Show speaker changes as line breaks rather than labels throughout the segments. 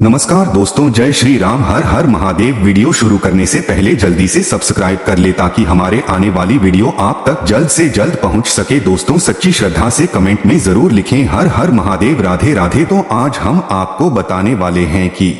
नमस्कार दोस्तों, जय श्री राम। हर हर महादेव। वीडियो शुरू करने से पहले जल्दी से सब्सक्राइब कर ले ताकि हमारे आने वाली वीडियो आप तक जल्द से जल्द पहुंच सके। दोस्तों, सच्ची श्रद्धा से कमेंट में जरूर लिखें हर हर महादेव, राधे राधे। तो आज हम आपको बताने वाले हैं कि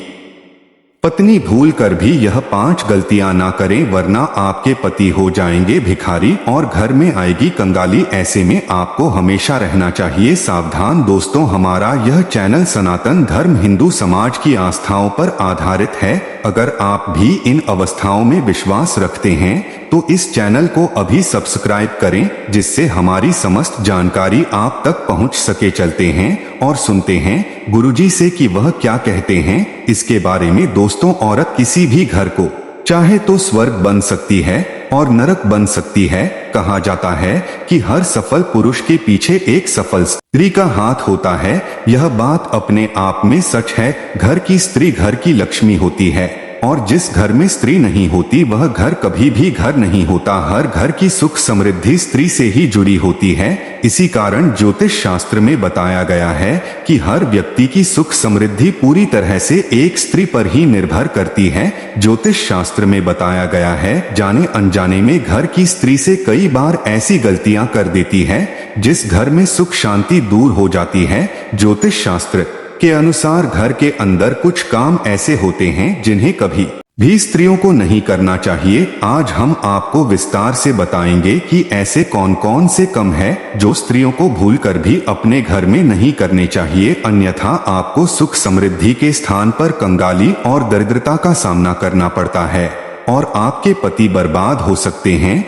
पत्नी भूल कर भी यह 5 गलतियां ना करें वरना आपके पति हो जाएंगे भिखारी और घर में आएगी कंगाली। ऐसे में आपको हमेशा रहना चाहिए सावधान। दोस्तों, हमारा यह चैनल सनातन धर्म हिंदू समाज की आस्थाओं पर आधारित है। अगर आप भी इन अवस्थाओं में विश्वास रखते हैं तो इस चैनल को अभी सब्सक्राइब करें, जिससे हमारी समस्त जानकारी आप तक पहुंच सके। चलते हैं और सुनते हैं गुरुजी से कि वह क्या कहते हैं इसके बारे में। दोस्तों, औरत किसी भी घर को चाहे तो स्वर्ग बन सकती है और नरक बन सकती है। कहा जाता है कि हर सफल पुरुष के पीछे एक सफल स्त्री का हाथ होता है। यह बात अपने आप में सच है। घर की स्त्री घर की लक्ष्मी होती है और जिस घर में स्त्री नहीं होती वह घर कभी भी घर नहीं होता। हर घर की सुख समृद्धि स्त्री से ही जुड़ी होती है। इसी कारण ज्योतिष शास्त्र में बताया गया है कि हर व्यक्ति की सुख समृद्धि पूरी तरह से एक स्त्री पर ही निर्भर करती है। ज्योतिष शास्त्र में बताया गया है, जाने अनजाने में घर की स्त्री से कई बार ऐसी गलतियां कर देती है जिस घर में सुख शांति दूर हो जाती है। ज्योतिष शास्त्र के अनुसार घर के अंदर कुछ काम ऐसे होते हैं जिन्हें कभी भी स्त्रियों को नहीं करना चाहिए। आज हम आपको विस्तार से बताएंगे कि ऐसे कौन कौन से काम हैं जो स्त्रियों को भूलकर भी अपने घर में नहीं करने चाहिए, अन्यथा आपको सुख समृद्धि के स्थान पर कंगाली और दरिद्रता का सामना करना पड़ता है और आपके पति बर्बाद हो सकते हैं।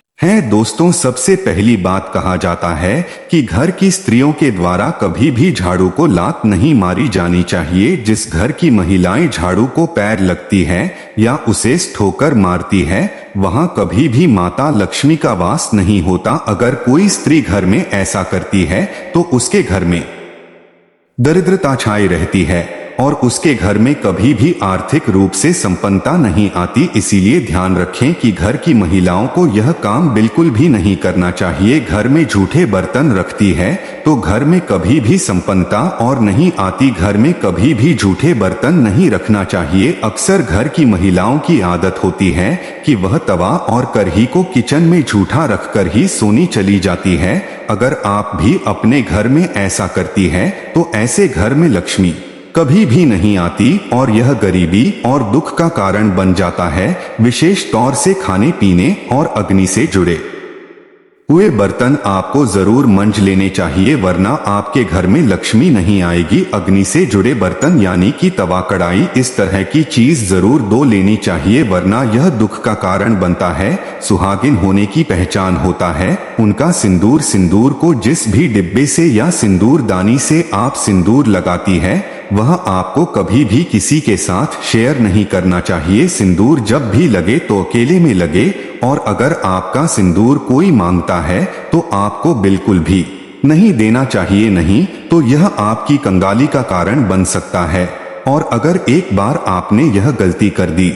दोस्तों, सबसे पहली बात कहा जाता है कि घर की स्त्रियों के द्वारा कभी भी झाड़ू को लात नहीं मारी जानी चाहिए। जिस घर की महिलाएं झाड़ू को पैर लगती है या उसे ठोकर मारती है वहां कभी भी माता लक्ष्मी का वास नहीं होता। अगर कोई स्त्री घर में ऐसा करती है तो उसके घर में दरिद्रता छाई रहती है और उसके घर में कभी भी आर्थिक रूप से संपन्नता नहीं आती। इसीलिए ध्यान रखें कि घर की महिलाओं को यह काम बिल्कुल भी नहीं करना चाहिए। घर में झूठे बर्तन रखती है तो घर में कभी भी संपन्नता और नहीं आती। घर में कभी भी झूठे बर्तन नहीं रखना चाहिए। अक्सर घर की महिलाओं की आदत होती है कि वह तवा और कढ़ी को किचन में झूठा रखकर ही सोनी चली जाती है। अगर आप भी अपने घर में ऐसा करती है तो ऐसे घर में लक्ष्मी कभी भी नहीं आती और यह गरीबी और दुख का कारण बन जाता है। विशेष तौर से खाने पीने और अग्नि से जुड़े हुए बर्तन आपको जरूर मंज लेने चाहिए वरना आपके घर में लक्ष्मी नहीं आएगी। अग्नि से जुड़े बर्तन यानी कि तवा, कढ़ाई, इस तरह की चीज जरूर धो लेनी चाहिए वरना यह दुख का कारण बनता है। सुहागिन होने की पहचान होता है उनका सिंदूर। सिंदूर को जिस भी डिब्बे से या सिंदूर दानी से आप सिंदूर लगाती है वह आपको कभी भी किसी के साथ शेयर नहीं करना चाहिए। सिंदूर जब भी लगे तो अकेले में लगे और अगर आपका सिंदूर कोई मांगता है तो आपको बिल्कुल भी नहीं देना चाहिए, नहीं तो यह आपकी कंगाली का कारण बन सकता है। और अगर एक बार आपने यह गलती कर दी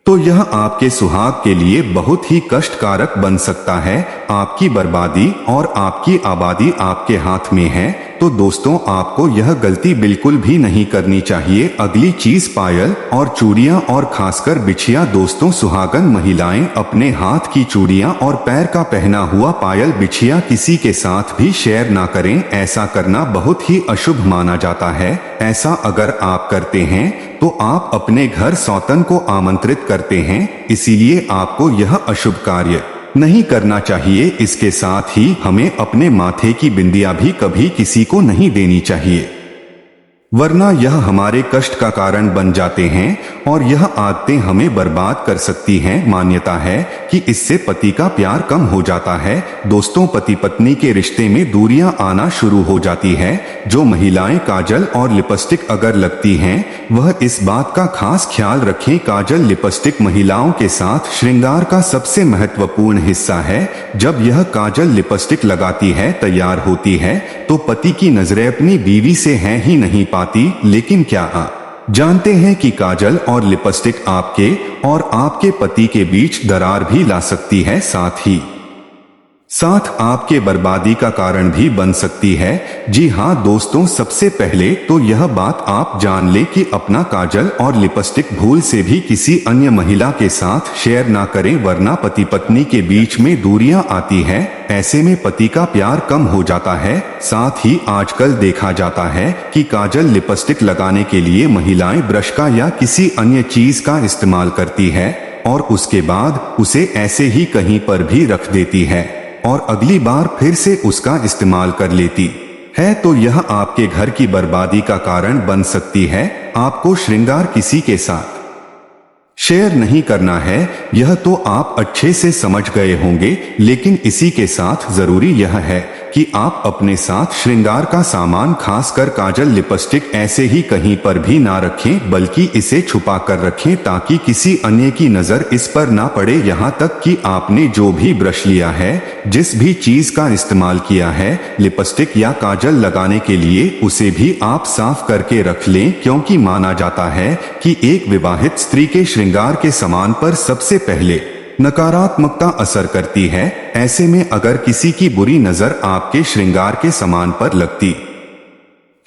तो यह आपके सुहाग के लिए बहुत ही कष्टकारक बन सकता है। आपकी बर्बादी और आपकी आबादी आपके हाथ में है। तो दोस्तों, आपको यह गलती बिल्कुल भी नहीं करनी चाहिए। अगली चीज पायल और चूड़ियां और खासकर बिछिया। दोस्तों, सुहागन महिलाएं अपने हाथ की चूड़ियां और पैर का पहना हुआ पायल बिछिया किसी के साथ भी शेयर ना करें। ऐसा करना बहुत ही अशुभ माना जाता है। ऐसा अगर आप करते हैं तो आप अपने घर सौतन को आमंत्रित करते हैं, इसीलिए आपको यह अशुभ कार्य नहीं करना चाहिए। इसके साथ ही हमें अपने माथे की बिंदिया भी कभी किसी को नहीं देनी चाहिए वरना यह हमारे कष्ट का कारण बन जाते हैं और यह आदतें हमें बर्बाद कर सकती हैं। मान्यता है कि इससे पति का प्यार कम हो जाता है। दोस्तों, पति पत्नी के रिश्ते में दूरियां आना शुरू हो जाती है। जो महिलाएं काजल और लिपस्टिक अगर लगती हैं वह इस बात का खास ख्याल रखें। काजल लिपस्टिक महिलाओं के साथ श्रृंगार का सबसे महत्वपूर्ण हिस्सा है। जब यह काजल लिपस्टिक लगाती है, तैयार होती है तो पति की नजरें अपनी बीवी से हैं ही नहीं पाती। लेकिन क्या आप जानते हैं कि काजल और लिपस्टिक आपके और आपके पति के बीच दरार भी ला सकती है। साथ ही साथ आपके बर्बादी का कारण भी बन सकती है। जी हाँ दोस्तों, सबसे पहले तो यह बात आप जान ले कि अपना काजल और लिपस्टिक भूल से भी किसी अन्य महिला के साथ शेयर ना करें, वरना पति पत्नी के बीच में दूरियां आती है। ऐसे में पति का प्यार कम हो जाता है। साथ ही आजकल देखा जाता है कि काजल लिपस्टिक लगाने के लिए महिलाएं ब्रश का या किसी अन्य चीज का इस्तेमाल करती है और उसके बाद उसे ऐसे ही कहीं पर भी रख देती है और अगली बार फिर से उसका इस्तेमाल कर लेती है, तो यह आपके घर की बर्बादी का कारण बन सकती है। आपको श्रृंगार किसी के साथ शेयर नहीं करना है, यह तो आप अच्छे से समझ गए होंगे, लेकिन इसी के साथ जरूरी यह है कि आप अपने साथ श्रृंगार का सामान, खासकर काजल लिपस्टिक, ऐसे ही कहीं पर भी ना रखें, बल्कि इसे छुपा कर रखें ताकि किसी अन्य की नजर इस पर ना पड़े। यहाँ तक कि आपने जो भी ब्रश लिया है, जिस भी चीज का इस्तेमाल किया है लिपस्टिक या काजल लगाने के लिए, उसे भी आप साफ करके रख लें, क्योंकि माना जाता है कि एक विवाहित स्त्री के श्रृंगार के सामान पर सबसे पहले नकारात्मकता असर करती है। ऐसे में अगर किसी की बुरी नजर आपके श्रृंगार के सामान पर लगती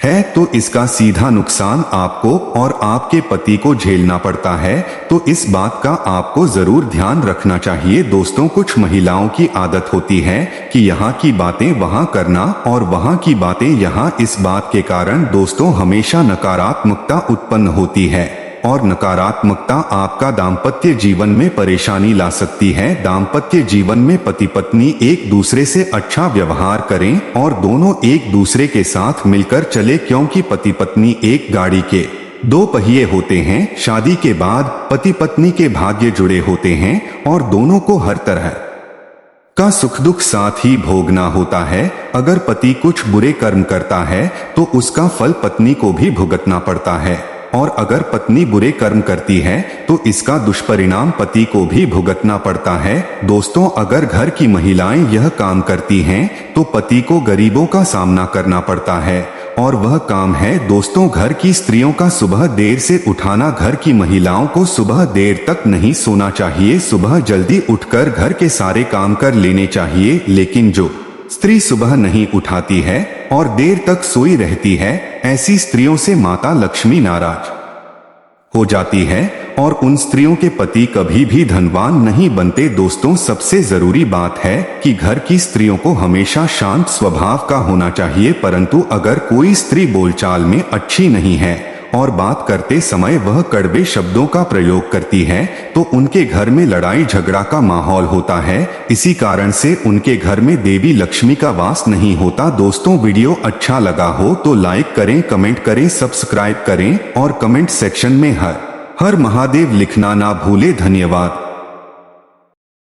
है तो इसका सीधा नुकसान आपको और आपके पति को झेलना पड़ता है। तो इस बात का आपको जरूर ध्यान रखना चाहिए। दोस्तों, कुछ महिलाओं की आदत होती है कि यहाँ की बातें वहाँ करना और वहाँ की बातें यहाँ। इस बात के कारण दोस्तों हमेशा नकारात्मकता उत्पन्न होती है और नकारात्मकता आपका दाम्पत्य जीवन में परेशानी ला सकती है। दाम्पत्य जीवन में पति पत्नी एक दूसरे से अच्छा व्यवहार करें और दोनों एक दूसरे के साथ मिलकर चले, क्योंकि पति पत्नी एक गाड़ी के दो पहिए होते हैं। शादी के बाद पति पत्नी के भाग्य जुड़े होते हैं और दोनों को हर तरह का सुख दुख साथ ही भोगना होता है। अगर पति कुछ बुरे कर्म करता है तो उसका फल पत्नी को भी भुगतना पड़ता है, और अगर पत्नी बुरे कर्म करती है तो इसका दुष्परिणाम पति को भी भुगतना पड़ता है। दोस्तों, अगर घर की महिलाएं यह काम करती हैं तो पति को गरीबों का सामना करना पड़ता है, और वह काम है दोस्तों घर की स्त्रियों का सुबह देर से उठाना। घर की महिलाओं को सुबह देर तक नहीं सोना चाहिए, सुबह जल्दी उठकर घर के सारे काम कर लेने चाहिए। लेकिन जो स्त्री सुबह नहीं उठाती है और देर तक सोई रहती है, ऐसी स्त्रियों से माता लक्ष्मी नाराज हो जाती है और उन स्त्रियों के पति कभी भी धनवान नहीं बनते। दोस्तों, सबसे जरूरी बात है कि घर की स्त्रियों को हमेशा शांत स्वभाव का होना चाहिए, परंतु अगर कोई स्त्री बोलचाल में अच्छी नहीं है और बात करते समय वह कड़वे शब्दों का प्रयोग करती है तो उनके घर में लड़ाई झगड़ा का माहौल होता है। इसी कारण से उनके घर में देवी लक्ष्मी का वास नहीं होता। दोस्तों, वीडियो अच्छा लगा हो तो लाइक करें, कमेंट करें, सब्सक्राइब करें और कमेंट सेक्शन में हर हर महादेव लिखना ना भूले। धन्यवाद।